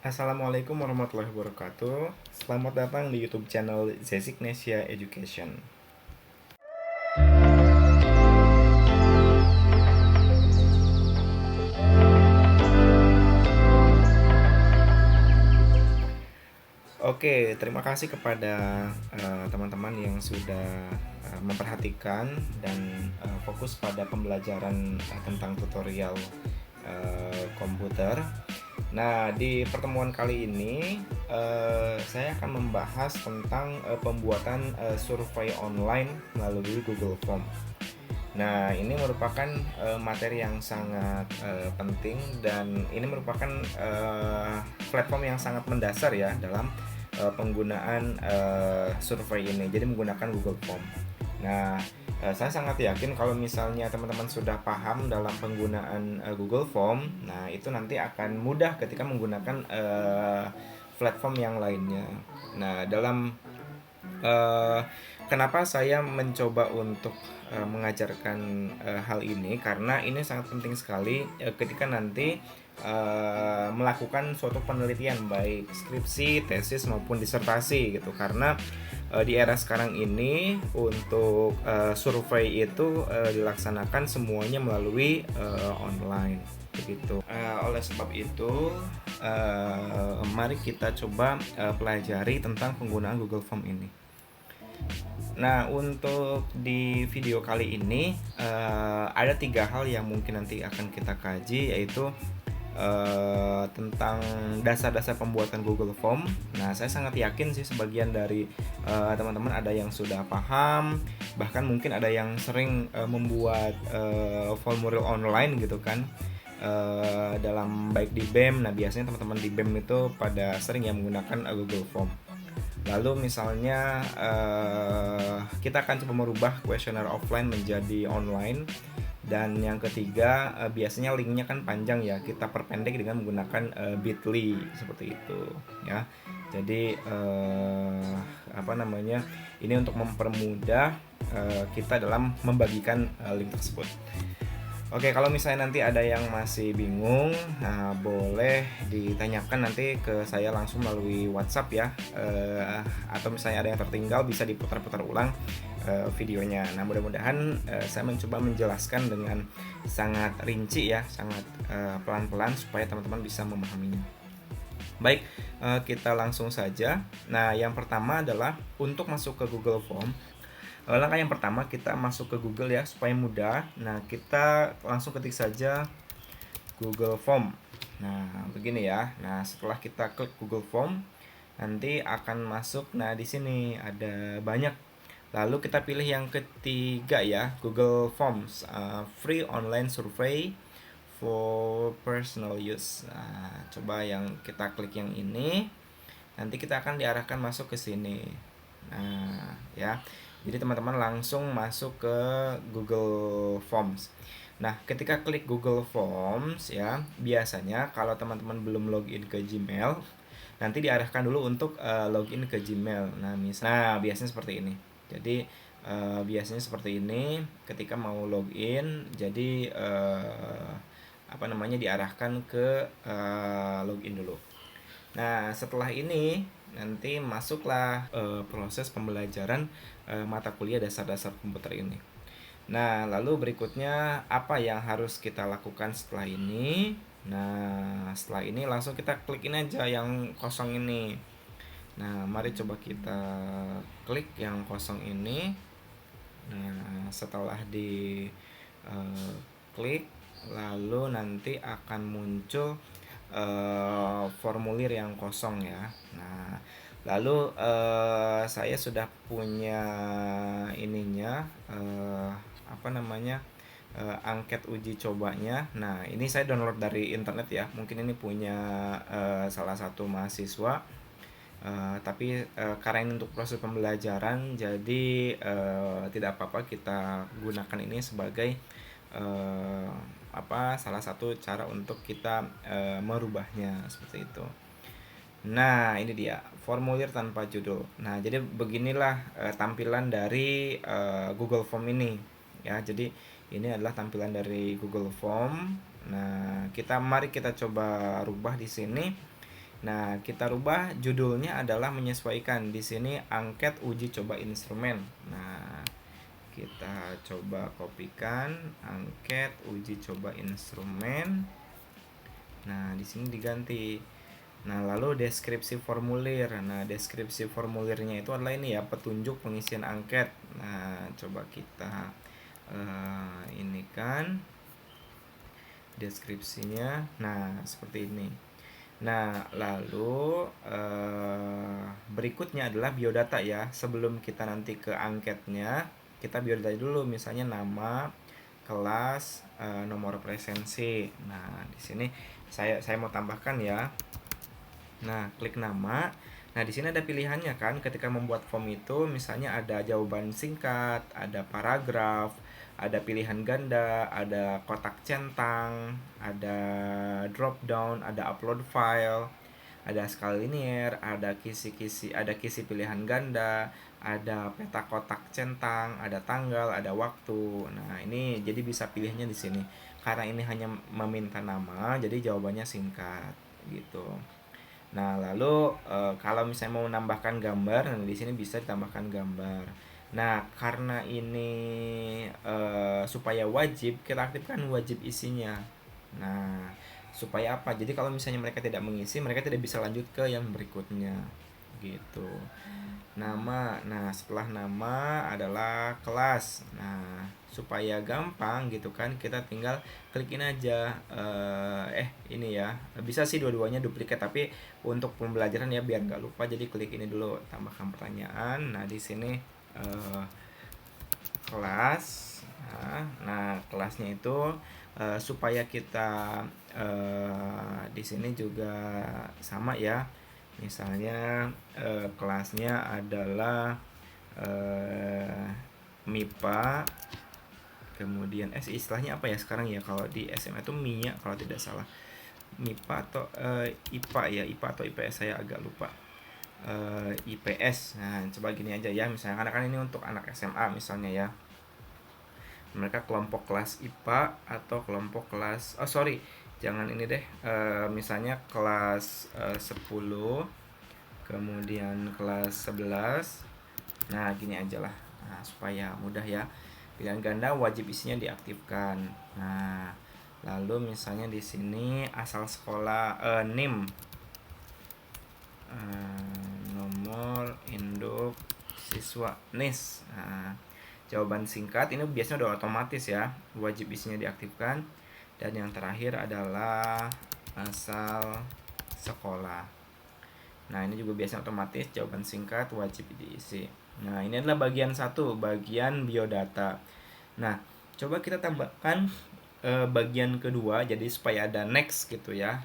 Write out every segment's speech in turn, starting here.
Assalamualaikum warahmatullahi wabarakatuh. Selamat datang di YouTube channel Zesignesia Education. Oke, terima kasih kepada teman-teman yang sudah memperhatikan dan fokus pada pembelajaran tentang tutorial komputer. Nah, di pertemuan kali ini saya akan membahas tentang pembuatan survei online melalui Google Form. Nah, ini merupakan materi yang sangat penting dan ini merupakan platform yang sangat mendasar ya dalam penggunaan survei ini. Jadi menggunakan Google Form. Nah, saya sangat yakin kalau misalnya teman-teman sudah paham dalam penggunaan Google Form, nah itu nanti akan mudah ketika menggunakan platform yang lainnya. Nah, dalam eh, kenapa saya mencoba untuk mengajarkan hal ini, karena ini sangat penting sekali ketika nanti melakukan suatu penelitian baik skripsi, tesis maupun disertasi gitu. Karena di era sekarang ini untuk survei itu dilaksanakan semuanya melalui online begitu. Oleh sebab itu, mari kita coba pelajari tentang penggunaan Google Form ini. Nah, untuk di video kali ini ada 3 hal yang mungkin nanti akan kita kaji, yaitu tentang dasar-dasar pembuatan Google Form. Nah, saya sangat yakin sih sebagian dari teman-teman ada yang sudah paham, bahkan mungkin ada yang sering membuat formulir online gitu kan. Dalam baik di BEM. Nah, biasanya teman-teman di BEM itu pada sering yang menggunakan Google Form. Lalu misalnya kita akan coba merubah kuesioner offline menjadi online. Dan yang ketiga, biasanya linknya kan panjang ya, kita perpendek dengan menggunakan bit.ly seperti itu ya. Jadi apa namanya, ini untuk mempermudah kita dalam membagikan link tersebut. Oke, kalau misalnya nanti ada yang masih bingung, nah boleh ditanyakan nanti ke saya langsung melalui WhatsApp ya, atau misalnya ada yang tertinggal bisa diputar-putar ulang videonya. Nah, mudah-mudahan saya mencoba menjelaskan dengan sangat rinci ya, sangat pelan-pelan supaya teman-teman bisa memahaminya. Baik, kita langsung saja. Nah, yang pertama adalah untuk masuk ke Google Form. Langkah yang pertama, kita masuk ke Google ya supaya mudah. Nah, kita langsung ketik saja Google Form. Nah, begini ya. Nah, setelah kita klik Google Form, nanti akan masuk. Nah, di sini ada banyak. Lalu kita pilih yang ketiga ya, Google Forms, free online survey for personal use. Nah, coba yang kita klik yang ini. Nanti kita akan diarahkan masuk ke sini. Nah, ya. Jadi teman-teman langsung masuk ke Google Forms. Nah, ketika klik Google Forms ya, biasanya kalau teman-teman belum login ke Gmail, nanti diarahkan dulu untuk login ke Gmail. Nah, biasanya seperti ini. Jadi biasanya seperti ini ketika mau login. Jadi apa namanya, diarahkan ke login dulu. Nah, setelah ini nanti masuklah proses pembelajaran mata kuliah dasar-dasar komputer ini. Nah, lalu berikutnya apa yang harus kita lakukan setelah ini? Nah, setelah ini langsung kita klikin aja yang kosong ini. Nah, mari coba kita klik yang kosong ini. Nah, setelah di klik, lalu nanti akan muncul formulir yang kosong ya. Nah, lalu saya sudah punya ininya, apa namanya, angket uji cobanya. Nah, ini saya download dari internet ya. Mungkin ini punya salah satu mahasiswa. Tapi karena ini untuk proses pembelajaran, jadi tidak apa-apa kita gunakan ini sebagai uh, salah satu cara untuk kita merubahnya seperti itu. Nah, ini dia formulir tanpa judul. Nah, jadi beginilah tampilan dari Google Form ini ya. Jadi ini adalah tampilan dari Google Form. Nah, mari kita coba rubah di sini. Nah, kita rubah judulnya adalah menyesuaikan. Di sini angket uji coba instrumen. Nah, kita coba kopikan angket uji coba instrumen. Nah, di sini diganti. Nah, lalu deskripsi formulir. Nah, deskripsi formulirnya itu adalah ini ya, petunjuk pengisian angket. Nah, coba kita ini kan deskripsinya. Nah, seperti ini. Nah, lalu berikutnya adalah biodata ya. Sebelum kita nanti ke angketnya, kita biodata dulu, misalnya nama, kelas, nomor presensi. Nah, di sini saya mau tambahkan ya. Nah, klik nama. Nah, di sini ada pilihannya kan. Ketika membuat form itu, misalnya ada jawaban singkat, ada paragraf, ada pilihan ganda, ada kotak centang, ada drop down, ada upload file, ada skala linear, ada kisi-kisi, ada kisi pilihan ganda, ada peta kotak centang, ada tanggal, ada waktu. Nah, ini jadi bisa pilihnya di sini. Karena ini hanya meminta nama, jadi jawabannya singkat gitu. Nah, lalu kalau misalnya mau menambahkan gambar, nah di sini bisa ditambahkan gambar. Nah, karena ini supaya wajib, kita aktifkan wajib isinya. Nah, supaya apa? Jadi kalau misalnya mereka tidak mengisi, mereka tidak bisa lanjut ke yang berikutnya. Gitu. Nama. Nah, setelah nama adalah kelas. Nah, supaya gampang gitu kan, kita tinggal klikin aja. Ini ya. Bisa sih dua-duanya duplikat, tapi untuk pembelajaran ya biar nggak lupa, jadi klik ini dulu, tambahkan pertanyaan. Nah, di sini kelas. Nah, kelasnya itu supaya kita di sini juga sama ya. Misalnya kelasnya adalah MIPA, kemudian istilahnya apa ya sekarang ya, kalau di SMA itu MIA kalau tidak salah, MIPA atau IPA ya, IPA atau IPS saya agak lupa. IPS. Nah, coba gini aja ya, misalnya karena kan ini untuk anak SMA misalnya ya, mereka kelompok kelas IPA atau kelompok kelas, oh sorry, jangan ini deh, misalnya kelas 10, kemudian kelas 11. Nah, gini aja lah. Nah, supaya mudah ya. Pilihan ganda wajib isinya diaktifkan. Nah, lalu misalnya di sini asal sekolah, NIM, nomor induk siswa, NIS. Nah, jawaban singkat ini biasanya udah otomatis ya, wajib isinya diaktifkan. Dan yang terakhir adalah asal sekolah. Nah, ini juga biasanya otomatis, jawaban singkat wajib diisi. Nah, ini adalah bagian satu, bagian biodata. Nah, coba kita tambahkan bagian kedua, jadi supaya ada next gitu ya.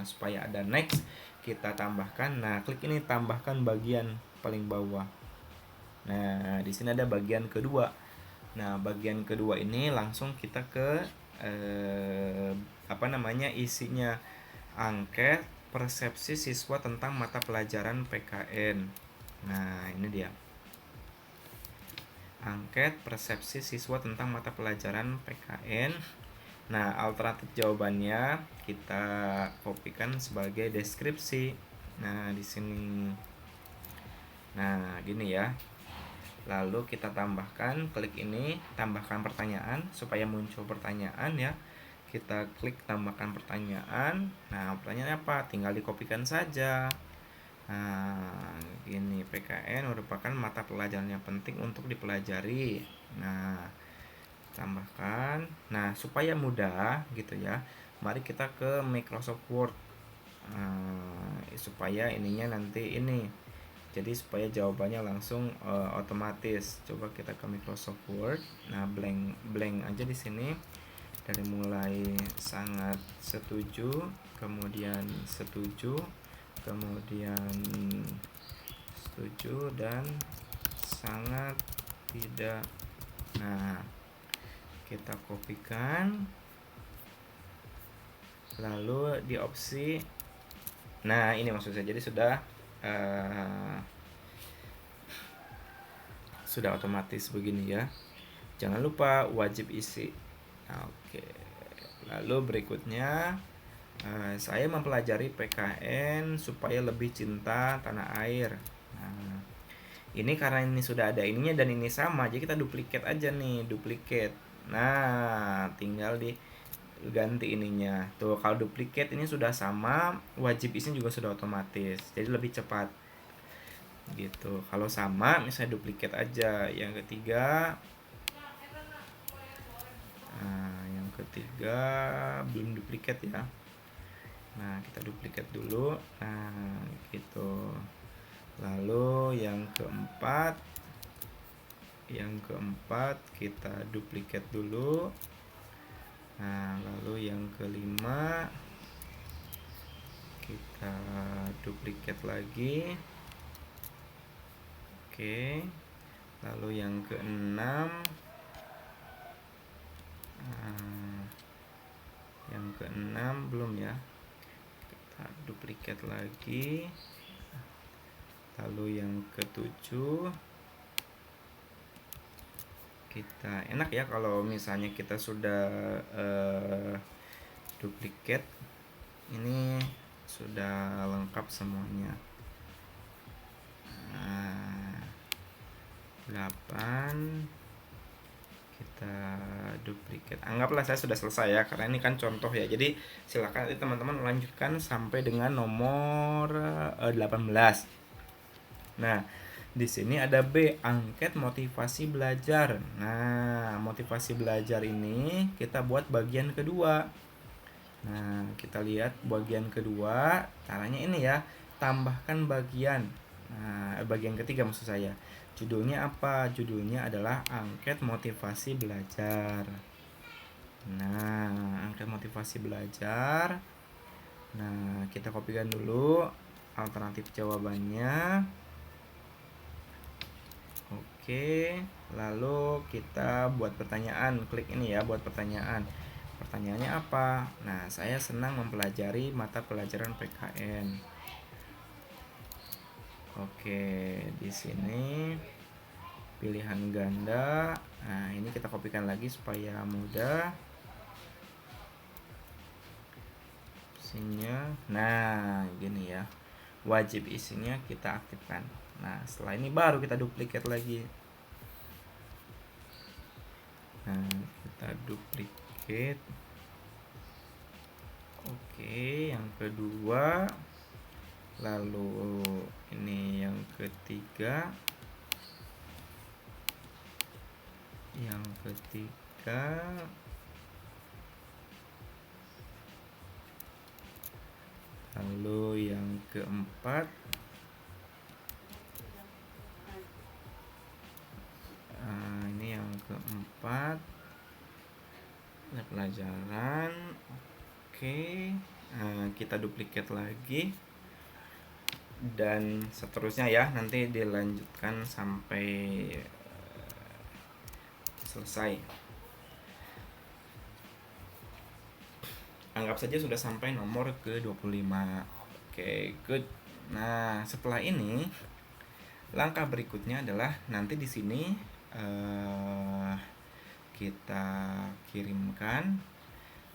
Supaya ada next, kita tambahkan. Nah, klik ini, tambahkan bagian paling bawah. Nah, di sini ada bagian kedua. Nah, bagian kedua ini langsung kita ke isinya angket persepsi siswa tentang mata pelajaran PKN. Nah, ini dia. Angket persepsi siswa tentang mata pelajaran PKN. Nah, alternatif jawabannya kita kopikan sebagai deskripsi. Nah, di sini. Nah, gini ya. Lalu kita tambahkan, klik ini, tambahkan pertanyaan supaya muncul pertanyaan ya. Kita klik tambahkan pertanyaan. Nah, pertanyaannya apa? Tinggal dikopikan saja. Nah, ini PKN merupakan mata pelajaran yang penting untuk dipelajari. Nah, tambahkan. Nah, supaya mudah gitu ya, mari kita ke Microsoft Word. Supaya ininya nanti ini, jadi supaya jawabannya langsung otomatis. Coba kita ke Microsoft Word. Nah, blank aja di sini. Dari mulai sangat setuju, kemudian setuju, kemudian setuju, dan sangat tidak. Nah, kita kopikan, lalu di opsi. Nah, ini maksud saya, jadi sudah otomatis begini ya. Jangan lupa wajib isi. Nah, oke. Lalu berikutnya Saya mempelajari PKN supaya lebih cinta tanah air. Nah, ini karena ini sudah ada ininya dan ini sama, jadi kita duplikat aja nih, duplikat. Nah, tinggal diganti ininya. Tuh, kalau duplikat ini sudah sama, wajib isinya juga sudah otomatis. Jadi lebih cepat. Gitu. Kalau sama, misalnya duplikat aja. Yang ketiga, yang ketiga belum duplikat ya. Nah, kita duplikat dulu. Nah, gitu. Lalu yang keempat kita duplikat dulu. Nah, lalu yang kelima kita duplikat lagi. Oke. Lalu yang keenam, belum ya. Kita duplikat lagi. Lalu yang ketujuh, kita enak ya kalau misalnya kita sudah duplikat, ini sudah lengkap semuanya. 8 kita duplikat. Anggaplah saya sudah selesai ya, karena ini kan contoh ya. Jadi silakan teman-teman lanjutkan sampai dengan nomor 18. Nah, di sini ada B, angket motivasi belajar. Nah, motivasi belajar ini kita buat bagian kedua. Nah, kita lihat bagian kedua, caranya ini ya, tambahkan bagian. Nah, bagian ketiga maksud saya. Judulnya apa? Judulnya adalah angket motivasi belajar. Nah, angket motivasi belajar. Nah, kita kopikan dulu alternatif jawabannya. Oke, lalu kita buat pertanyaan. Klik ini ya, buat pertanyaan. Pertanyaannya apa? Nah, saya senang mempelajari mata pelajaran PKN. Oke, di sini pilihan ganda. Nah, ini kita kopikan lagi supaya mudah. Isinya. Nah, gini ya. Wajib isinya kita aktifkan. Nah, setelah ini baru kita duplikat lagi. Nah, kita duplikat. Oke, yang kedua. Lalu ini yang ketiga. Lalu yang keempat. Ini yang keempat, pelajaran. Oke, kita duplikat lagi dan seterusnya ya, nanti dilanjutkan sampai selesai. Anggap saja sudah sampai nomor ke-25. Oke, good. Nah, setelah ini langkah berikutnya adalah nanti di sini kita kirimkan.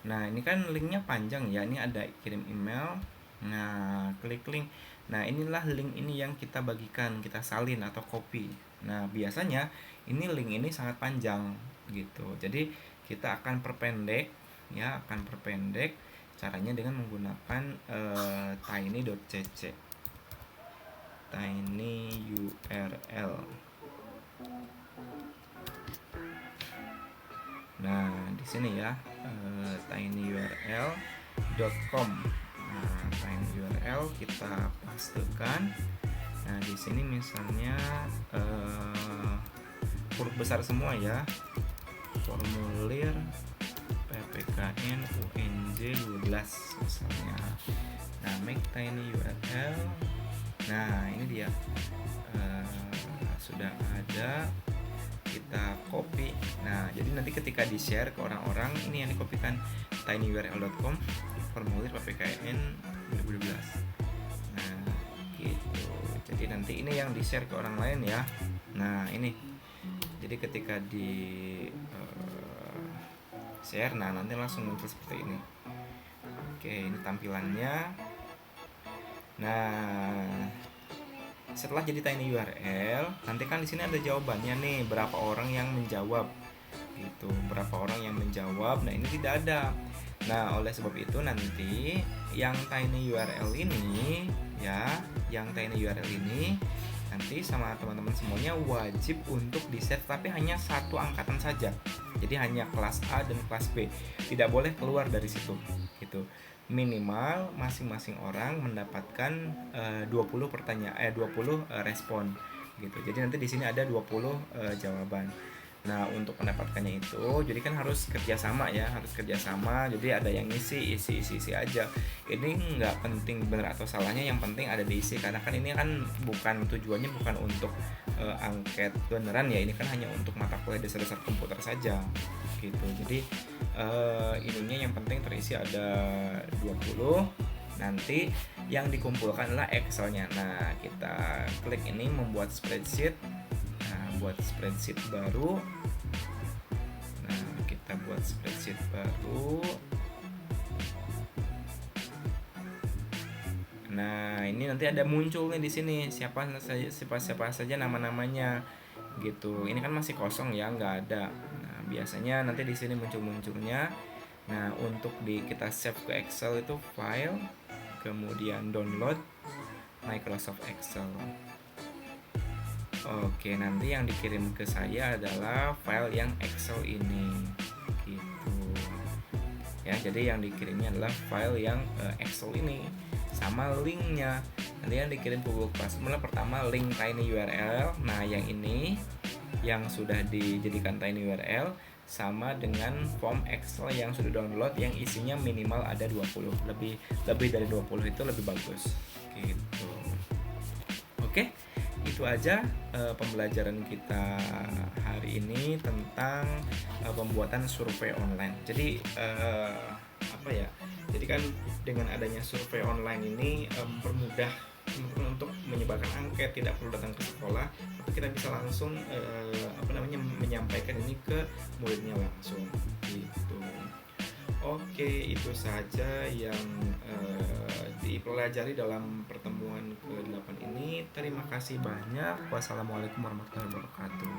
Nah, ini kan linknya panjang ya, ini ada kirim email. Nah, klik link. Nah, inilah link ini yang kita bagikan, kita salin atau copy. Nah, biasanya ini link ini sangat panjang gitu. Jadi kita akan perpendek ya, caranya dengan menggunakan tiny.cc. Tiny URL. Nah, di sini ya, tinyurl.com. Nah, tinyurl kita pastekan. Nah, di sini misalnya huruf besar semua ya. Formulir PPKN UNJ 12 misalnya. Nah, make tiny URL. Nah, ini dia. Sudah ada, kita copy. Nah, jadi nanti ketika di share ke orang-orang, ini yang dikopikan tinyurl.com formulir PPKN 2012. Nah, gitu. Jadi nanti ini yang di share ke orang lain ya. Nah, ini. Jadi ketika di share, nah nanti langsung muncul seperti ini. Oke, ini tampilannya. Nah, setelah jadi tiny URL, nanti kan di sini ada jawabannya nih, berapa orang yang menjawab gitu, berapa orang yang menjawab. Nah, ini tidak ada. Nah, oleh sebab itu nanti yang tiny URL ini ya, yang tiny URL ini nanti sama teman-teman semuanya wajib untuk di-save, tapi hanya satu angkatan saja. Jadi hanya kelas A dan kelas B. Tidak boleh keluar dari situ gitu. Minimal masing-masing orang mendapatkan 20 pertanyaan 20 respon gitu. Jadi nanti di sini ada 20 jawaban. Nah, untuk mendapatkannya itu, jadi kan harus kerjasama ya, harus kerjasama. Jadi ada yang isi aja. Ini nggak penting benar atau salahnya, yang penting ada diisi. Karena kan ini kan bukan tujuannya, bukan untuk angket beneran ya. Ini kan hanya untuk mata kuliah dasar-dasar komputer saja, gitu. Jadi ininya yang penting terisi ada 20. Nanti yang dikumpulkan adalah Excelnya. Nah, kita klik ini membuat spreadsheet. Buat spreadsheet baru. Nah, kita buat spreadsheet baru. Nah, ini nanti ada muncul nih di sini siapa saja nama-namanya gitu. Ini kan masih kosong ya, nggak ada. Nah, biasanya nanti di sini munculnya. Nah, untuk kita save ke Excel itu file, kemudian download Microsoft Excel. Oke, nanti yang dikirim ke saya adalah file yang Excel ini, gitu. Ya, jadi yang dikirimnya adalah file yang Excel ini sama linknya. Nanti yang dikirim ke Google Classroom pertama link tiny URL. Nah, yang ini yang sudah dijadikan tiny URL sama dengan form Excel yang sudah download yang isinya minimal ada 20. Lebih dari 20 itu lebih bagus, gitu. Oke. Itu aja pembelajaran kita hari ini tentang pembuatan survei online. Jadi apa ya? Jadi kan dengan adanya survei online ini mempermudah teman-teman untuk menyebarkan angket, tidak perlu datang ke sekolah, tapi kita bisa langsung menyampaikan ini ke muridnya langsung, gitu. Oke, itu saja yang dipelajari dalam pertemuan ke-8 ini. Terima kasih banyak. Wassalamualaikum warahmatullahi wabarakatuh.